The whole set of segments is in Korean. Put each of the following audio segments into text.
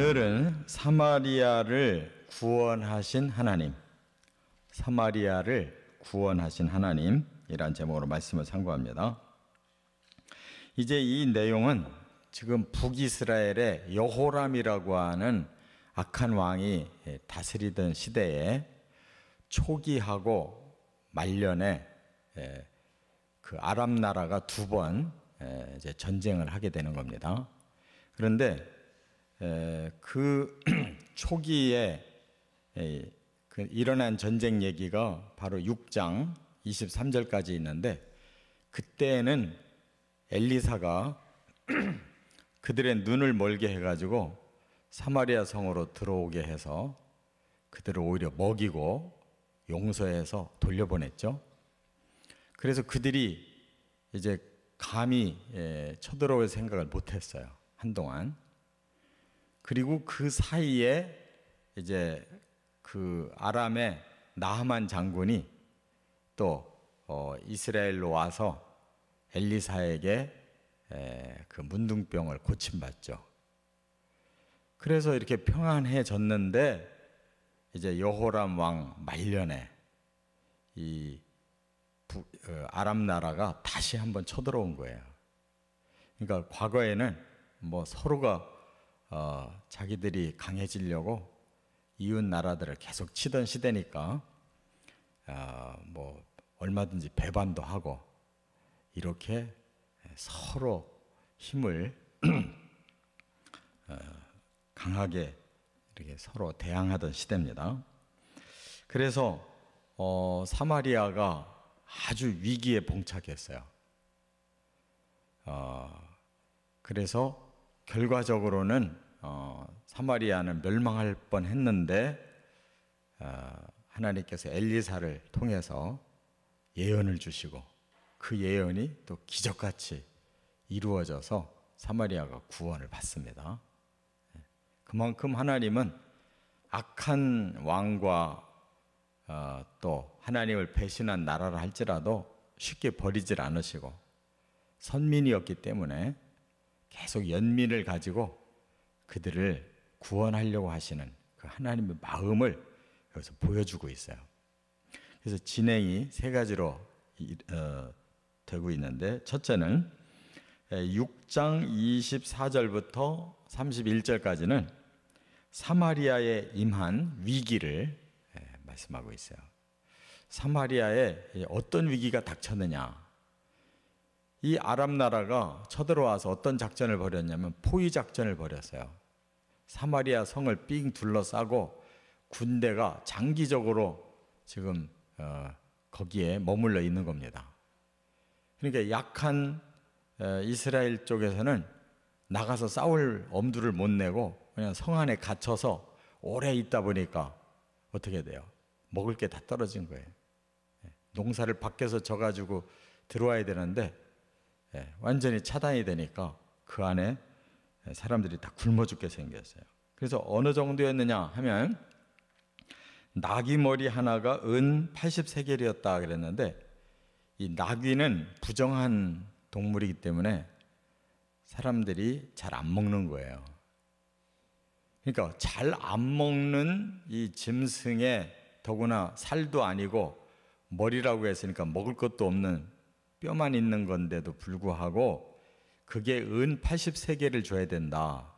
오늘은 사마리아를 구원하신 하나님, 사마리아를 구원하신 하나님이란 제목으로 말씀을 상고합니다. 이제 이 내용은 지금 북이스라엘의 여호람이라고 하는 악한 왕이 다스리던 시대에 초기하고 말년에 그 아람 나라가 두 번 이제 전쟁을 하게 되는 겁니다. 그런데 그 초기에 그 일어난 전쟁 얘기가 바로 6장 23절까지 있는데, 그때는 엘리사가 그들의 눈을 멀게 해가지고 사마리아 성으로 들어오게 해서 그들을 오히려 먹이고 용서해서 돌려보냈죠. 그래서 그들이 이제 감히 쳐들어올 생각을 못했어요, 한동안. 그리고 그 사이에 이제 그 아람의 나하만 장군이 또 이스라엘로 와서 엘리사에게 그 문둥병을 고침받죠. 그래서 이렇게 평안해졌는데, 이제 여호람 왕 말년에 이 아람 나라가 다시 한번 쳐들어온 거예요. 그러니까 과거에는 뭐 서로가 자기들이 강해지려고 이웃 나라들을 계속 치던 시대니까 뭐 얼마든지 배반도 하고 이렇게 서로 힘을 강하게 이렇게 서로 대항하던 시대입니다. 그래서 사마리아가 아주 위기에 봉착했어요. 그래서 결과적으로는 사마리아는 멸망할 뻔했는데, 하나님께서 엘리사를 통해서 예언을 주시고 그 예언이 또 기적같이 이루어져서 사마리아가 구원을 받습니다. 그만큼 하나님은 악한 왕과 또 하나님을 배신한 나라라 할지라도 쉽게 버리질 않으시고, 선민이었기 때문에 계속 연민을 가지고 그들을 구원하려고 하시는 그 하나님의 마음을 여기서 보여주고 있어요. 그래서 진행이 세 가지로 되고 있는데, 첫째는 6장 24절부터 31절까지는 사마리아에 임한 위기를 말씀하고 있어요. 사마리아에 어떤 위기가 닥쳤느냐. 이 아람 나라가 쳐들어와서 어떤 작전을 벌였냐면 포위 작전을 벌였어요. 사마리아 성을 삥 둘러싸고 군대가 장기적으로 지금 거기에 머물러 있는 겁니다. 그러니까 약한 이스라엘 쪽에서는 나가서 싸울 엄두를 못 내고 그냥 성 안에 갇혀서 오래 있다 보니까 어떻게 돼요? 먹을 게 다 떨어진 거예요. 농사를 밖에서 져가지고 들어와야 되는데 완전히 차단이 되니까 그 안에 사람들이 다 굶어 죽게 생겼어요. 그래서 어느 정도였느냐 하면 나귀 머리 하나가 은 80세겔이었다 그랬는데, 이 나귀는 부정한 동물이기 때문에 사람들이 잘 안 먹는 거예요. 그러니까 잘 안 먹는 이 짐승에 더구나 살도 아니고 머리라고 했으니까 먹을 것도 없는 뼈만 있는 건데도 불구하고 그게 은 80세겔을 줘야 된다.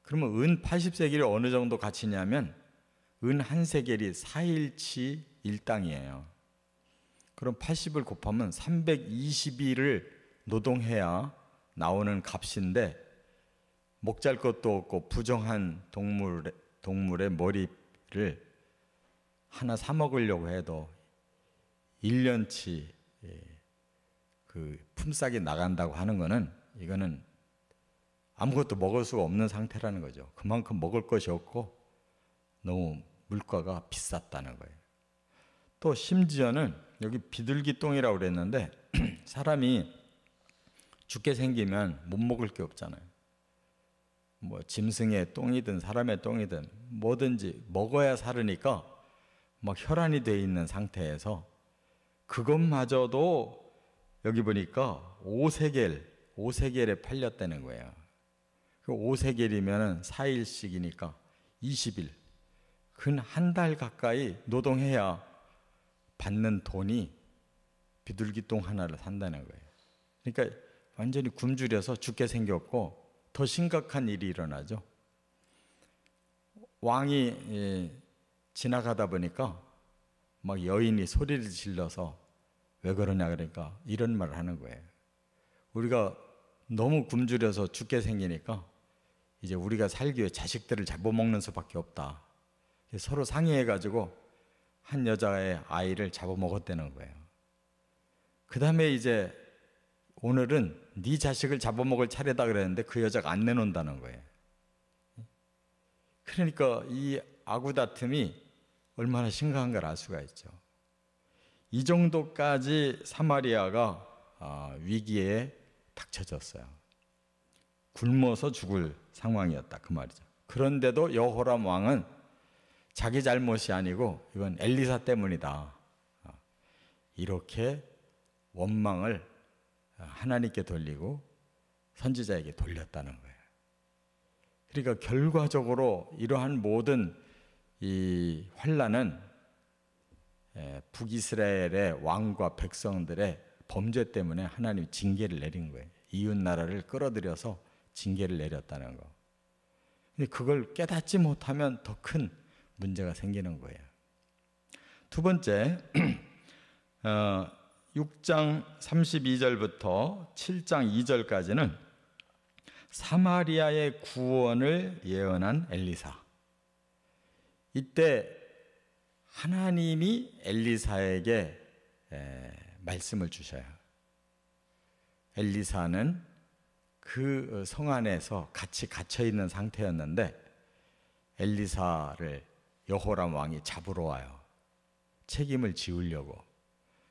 그러면 은 80세겔이 어느 정도 가치냐면 은 한 세겔이 4일치 일당이에요. 그럼 80을 곱하면 320일을 노동해야 나오는 값인데, 먹잘 것도 없고 부정한 동물의 머리를 하나 사 먹으려고 해도 1년치 그 품삯이 나간다고 하는 거는, 이거는 아무것도 먹을 수가 없는 상태라는 거죠. 그만큼 먹을 것이 없고 너무 물가가 비쌌다는 거예요. 또 심지어는 여기 비둘기똥이라고 그랬는데 사람이 죽게 생기면 못 먹을 게 없잖아요. 뭐 짐승의 똥이든 사람의 똥이든 뭐든지 먹어야 살으니까 막 혈안이 돼 있는 상태에서 그것마저도 여기 보니까 5세겔에 팔렸다는 거예요. 그 5세겔이면 4일씩이니까 20일. 근 한 달 가까이 노동해야 받는 돈이 비둘기똥 하나를 산다는 거예요. 그러니까 완전히 굶주려서 죽게 생겼고, 더 심각한 일이 일어나죠. 왕이 지나가다 보니까 막 여인이 소리를 질러서 왜 그러냐 그러니까 이런 말을 하는 거예요. 우리가 너무 굶주려서 죽게 생기니까 이제 우리가 살기 위해 자식들을 잡아먹는 수밖에 없다. 서로 상의해가지고 한 여자의 아이를 잡아먹었다는 거예요. 그 다음에 이제 오늘은 네 자식을 잡아먹을 차례다 그랬는데 그 여자가 안 내놓는다는 거예요. 그러니까 이 아구다툼이 얼마나 심각한 걸 알 수가 있죠. 이 정도까지 사마리아가 위기에 닥쳐졌어요. 굶어서 죽을 상황이었다 그 말이죠. 그런데도 여호람 왕은 자기 잘못이 아니고 이건 엘리사 때문이다, 이렇게 원망을 하나님께 돌리고 선지자에게 돌렸다는 거예요. 그러니까 결과적으로 이러한 모든 이 환난은 북이스라엘의 왕과 백성들의 범죄 때문에 하나님이 징계를 내린 거예요. 이웃 나라를 끌어들여서 징계를 내렸다는 거. 근데 그걸 깨닫지 못하면 더 큰 문제가 생기는 거예요. 두 번째, 6장 32절부터 7장 2절까지는 사마리아의 구원을 예언한 엘리사. 이때 하나님이 엘리사에게 말씀을 주셔요. 엘리사는 그 성 안에서 같이 갇혀 있는 상태였는데 엘리사를 여호람 왕이 잡으러 와요. 책임을 지우려고.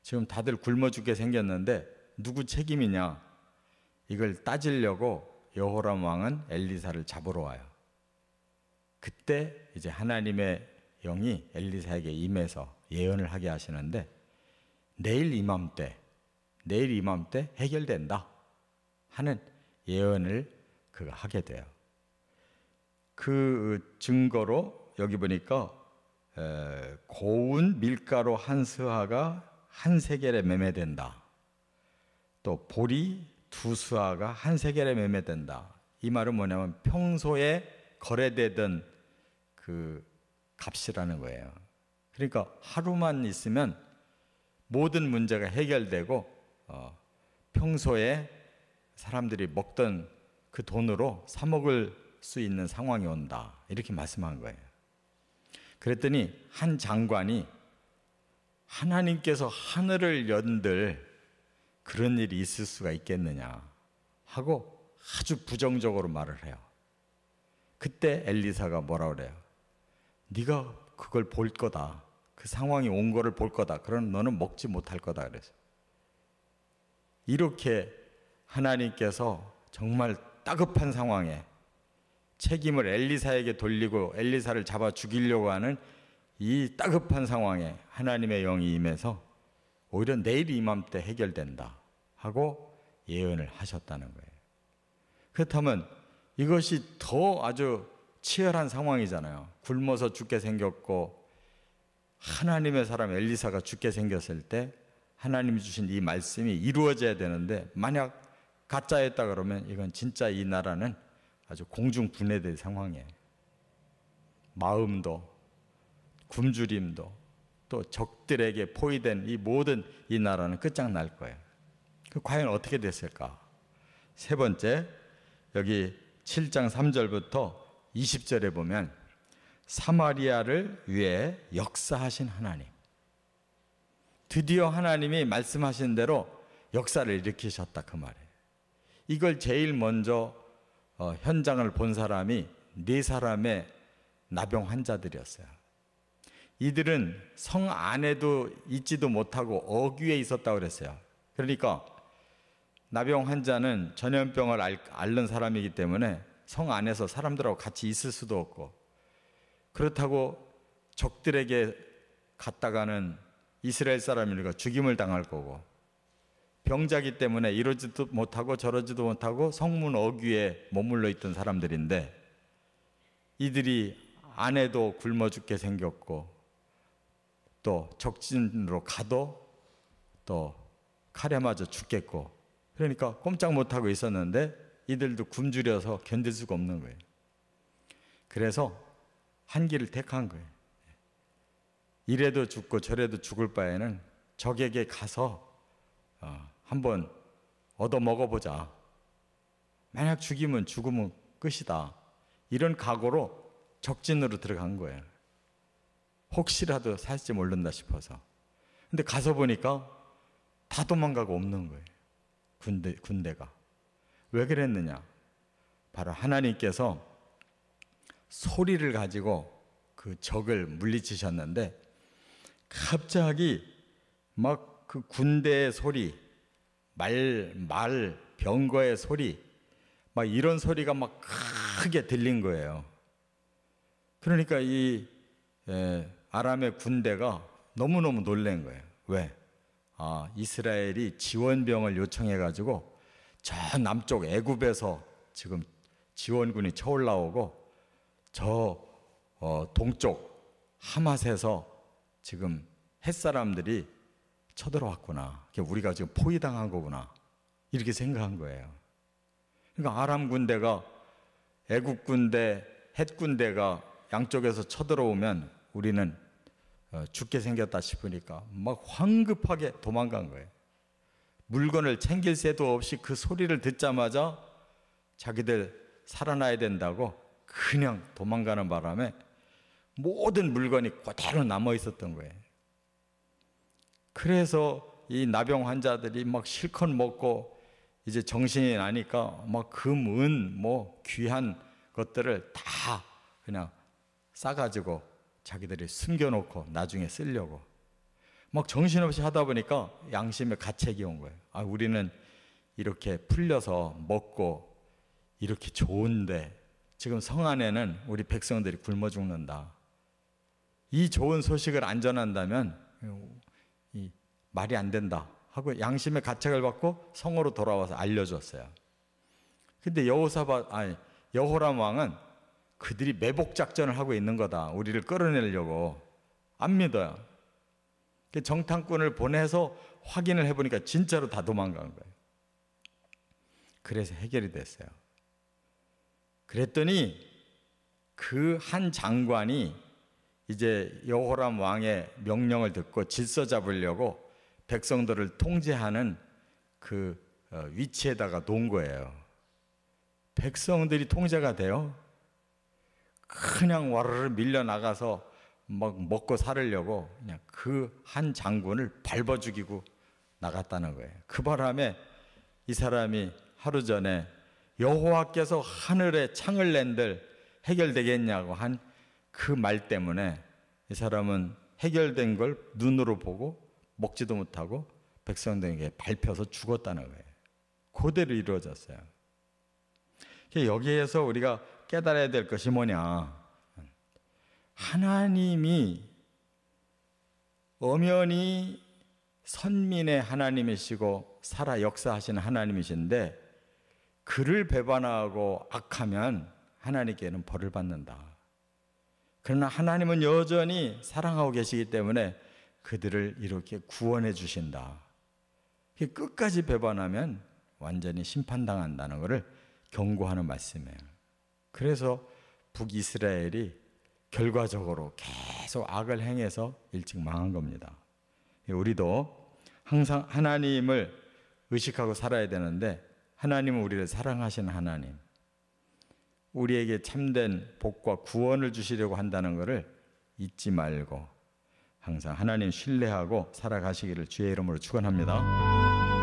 지금 다들 굶어 죽게 생겼는데 누구 책임이냐, 이걸 따지려고 여호람 왕은 엘리사를 잡으러 와요. 그때 이제 하나님의 영이 엘리사에게 임해서 예언을 하게 하시는데 내일 이맘때 해결된다 하는 예언을 그가 하게 돼요. 그 증거로 여기 보니까 고운 밀가루 한 스하가 한 세겔에 매매된다. 또 보리 두 스하가 한 세겔에 매매된다. 이 말은 뭐냐면 평소에 거래되던 그 값이라는 거예요. 그러니까 하루만 있으면 모든 문제가 해결되고 평소에 사람들이 먹던 그 돈으로 사 먹을 수 있는 상황이 온다, 이렇게 말씀한 거예요. 그랬더니 한 장관이 하나님께서 하늘을 연들 그런 일이 있을 수가 있겠느냐 하고 아주 부정적으로 말을 해요. 그때 엘리사가 뭐라 그래요? 네가 그걸 볼 거다, 그 상황이 온 거를 볼 거다, 그럼 너는 먹지 못할 거다 그래서. 이렇게 하나님께서 정말 따급한 상황에 책임을 엘리사에게 돌리고 엘리사를 잡아 죽이려고 하는 이 따급한 상황에 하나님의 영이 임해서 오히려 내일 이맘때 해결된다 하고 예언을 하셨다는 거예요. 그렇다면 이것이 더 아주 치열한 상황이잖아요. 굶어서 죽게 생겼고 하나님의 사람 엘리사가 죽게 생겼을 때 하나님이 주신 이 말씀이 이루어져야 되는데 만약 가짜였다 그러면 이건 진짜 이 나라는 아주 공중분해될 상황이에요. 마음도 굶주림도 또 적들에게 포위된 이 모든 이 나라는 끝장날 거예요. 과연 어떻게 됐을까? 세 번째, 여기 7장 3절부터 20절에 보면 사마리아를 위해 역사하신 하나님, 드디어 하나님이 말씀하신 대로 역사를 일으키셨다 그 말이에요. 이걸 제일 먼저 현장을 본 사람이 네 사람의 나병 환자들이었어요. 이들은 성 안에도 있지도 못하고 어귀에 있었다고 그랬어요. 그러니까 나병 환자는 전염병을 앓는 사람이기 때문에 성 안에서 사람들하고 같이 있을 수도 없고, 그렇다고 적들에게 갔다가는 이스라엘 사람이니까 죽임을 당할 거고, 병자기 때문에 이러지도 못하고 저러지도 못하고 성문 어귀에 머물러 있던 사람들인데 이들이 아내도 굶어 죽게 생겼고 또 적진으로 가도 또 칼에 맞아 죽겠고 그러니까 꼼짝 못하고 있었는데 이들도 굶주려서 견딜 수가 없는 거예요. 그래서 한 길을 택한 거예요. 이래도 죽고 저래도 죽을 바에는 적에게 가서 한번 얻어 먹어보자. 만약 죽이면 죽으면 끝이다. 이런 각오로 적진으로 들어간 거예요. 혹시라도 살지 모른다 싶어서. 근데 가서 보니까 다 도망가고 없는 거예요. 군대가. 왜 그랬느냐? 바로 하나님께서 소리를 가지고 그 적을 물리치셨는데 갑자기 막 그 군대의 소리, 병거의 소리, 막 이런 소리가 막 크게 들린 거예요. 그러니까 이 아람의 군대가 너무너무 놀란 거예요. 왜? 이스라엘이 지원병을 요청해가지고 저 남쪽 애굽에서 지금 지원군이 쳐올라오고 저 동쪽 하맛에서 지금 햇사람들이 쳐들어왔구나. 우리가 지금 포위당한 거구나. 이렇게 생각한 거예요. 그러니까 아람 군대가 애굽 군대, 헷 군대가 양쪽에서 쳐들어오면 우리는 죽게 생겼다 싶으니까 막 황급하게 도망간 거예요. 물건을 챙길 새도 없이 그 소리를 듣자마자 자기들 살아나야 된다고 그냥 도망가는 바람에 모든 물건이 그대로 남아 있었던 거예요. 그래서 이 나병 환자들이 막 실컷 먹고 이제 정신이 나니까 막 금, 은, 뭐 귀한 것들을 다 그냥 싸가지고 자기들이 숨겨놓고 나중에 쓰려고 막 정신없이 하다 보니까 양심의 가책이 온 거예요. 우리는 이렇게 풀려서 먹고 이렇게 좋은데 지금 성 안에는 우리 백성들이 굶어 죽는다. 이 좋은 소식을 안 전한다면 이 말이 안 된다 하고 양심의 가책을 받고 성으로 돌아와서 알려줬어요. 근데 여호람 왕은 그들이 매복 작전을 하고 있는 거다. 우리를 끌어내려고. 안 믿어요. 정탐꾼을 보내서 확인을 해보니까 진짜로 다 도망간 거예요. 그래서 해결이 됐어요. 그랬더니 그 한 장관이 이제 여호람 왕의 명령을 듣고 질서 잡으려고 백성들을 통제하는 그 위치에다가 놓은 거예요. 백성들이 통제가 돼요? 그냥 와르르 밀려나가서 막 먹고 살으려고 그냥 그 한 장군을 밟아 죽이고 나갔다는 거예요. 그 바람에 이 사람이 하루 전에 여호와께서 하늘에 창을 낸들 해결되겠냐고 한 그 말 때문에 이 사람은 해결된 걸 눈으로 보고 먹지도 못하고 백성들에게 밟혀서 죽었다는 거예요. 그대로 이루어졌어요. 여기에서 우리가 깨달아야 될 것이 뭐냐? 하나님이 엄연히 선민의 하나님이시고 살아 역사하시는 하나님이신데 그를 배반하고 악하면 하나님께는 벌을 받는다. 그러나 하나님은 여전히 사랑하고 계시기 때문에 그들을 이렇게 구원해 주신다. 끝까지 배반하면 완전히 심판당한다는 것을 경고하는 말씀이에요. 그래서 북이스라엘이 결과적으로 계속 악을 행해서 일찍 망한 겁니다. 우리도 항상 하나님을 의식하고 살아야 되는데 하나님은 우리를 사랑하시는 하나님, 우리에게 참된 복과 구원을 주시려고 한다는 것을 잊지 말고 항상 하나님 신뢰하고 살아가시기를 주의 이름으로 축원합니다.